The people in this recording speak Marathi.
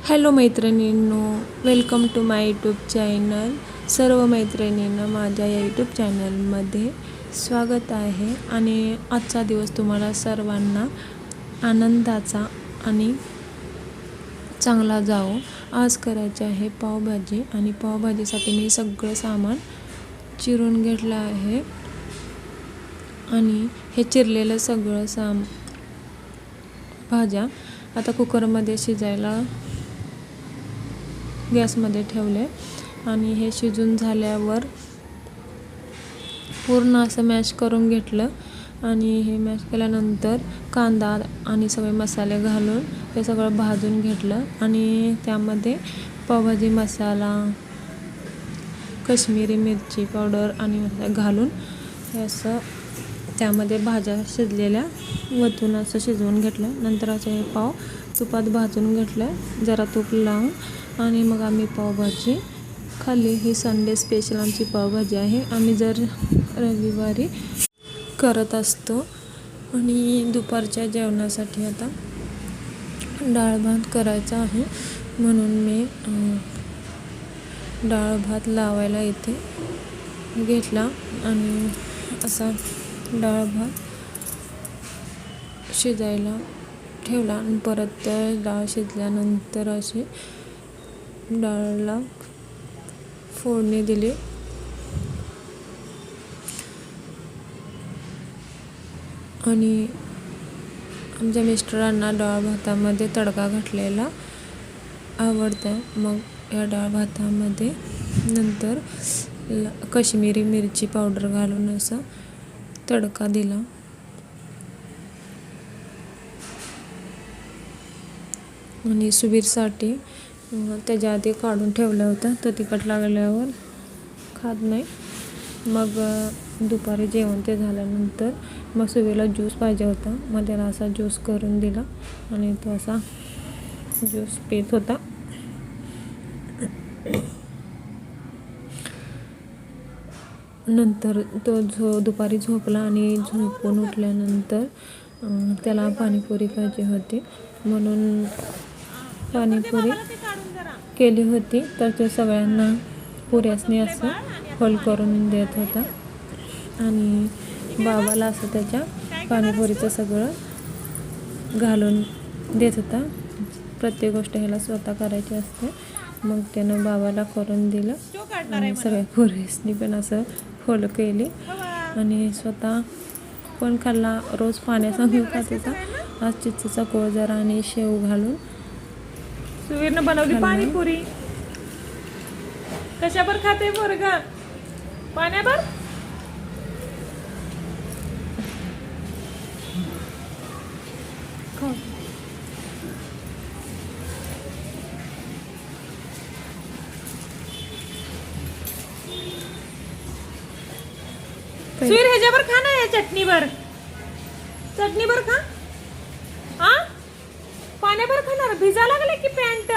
हॅलो मैत्रिणींनो, welcome to my YouTube channel. सर्व मैत्रिणींना माझ्या या यूट्यूब चॅनलमध्ये स्वागत आहे. आणि आजचा दिवस तुम्हाला सर्वांना आनंदाचा आणि चांगला जावो. आज करायचे आहे पावभाजी आणि पावभाजीसाठी मी सगळं सामान चिरून घेतलं आहे. आणि हे चिरलेलं सगळं भाज्या आता कुकरमध्ये शिजायला गॅसमध्ये ठेवले. आणि हे शिजून झाल्यावर पूर्ण असं मॅश करून घेतलं. आणि हे मॅश केल्यानंतर कांदा आणि सगळे मसाले घालून हे सगळं भाजून घेतलं. आणि त्यामध्ये पावभाजी मसाला, काश्मीरी मिरची पावडर आणि घालून हे असं त्यामध्ये भाज्या शिजलेल्या वतून असं शिजवून घेतलं. नंतर असं हे पाव तुपात भाजून घेतलं जरा तूप लावून. आणि मग आम्ही पावभाजी खाल्ली. ही संडे स्पेशल आमची पावभाजी आहे. आम्ही जर रविवारी करत असतो. आणि दुपारच्या जेवणासाठी आता डाळ भात करायचा आहे, म्हणून मी डाळ भात लावायला इथे घेतला. आणि असा डाळ भात शिजायला ठेवला. आणि परत डाळ शिजल्यानंतर अशी डाळला फोडणी दिली. आणि आमच्या मिस्टरांना डाळ भातामध्ये तडका घातलेला आवडतं. मग या डाळ भातामध्ये नंतर काश्मीरी मिरची पावडर घालून असा तडका दिला. आणि सुबीरसाठी त्याच्या आधी काढून ठेवलं होतं, तो तिखट लागल्यावर खात नाही. मग दुपारी जेवण ते झाल्यानंतर मग सुबीरला ज्यूस पाहिजे होता. मग त्याला असा ज्यूस करून दिला आणि तो असा ज्यूस पीत होता. नंतर तो दुपारी झोपला. आणि झोपून उठल्यानंतर त्याला पाणीपुरी पाहिजे होती, म्हणून पाणीपुरी केली होती. तर तो सगळ्यांना पुऱ्यासनी असं होल करून देत होता. आणि बाबाला असं त्याच्या पाणीपुरीचं सगळं घालून देत होता. प्रत्येक गोष्ट ह्याला स्वतः करायची असते. मग त्यानं बाबाला करून दिलं. आणि सगळ्या पुरीसनी पण असं होल केली. आणि स्वतः पण खाल्ला. रोज पाण्यासंग खात होता. आज चिंचेचा कोळ जरा आणि शेव घालून सुवीरनं बनवली पाणीपुरी. कशावर खाते पोरगा? पाण्यावर. सुवीर ह्याच्यावर खा ना, या चटणीवर. चटणीवर खा. हा, पाण्यावर खाणार. भिजा लागले की पॅन्ट.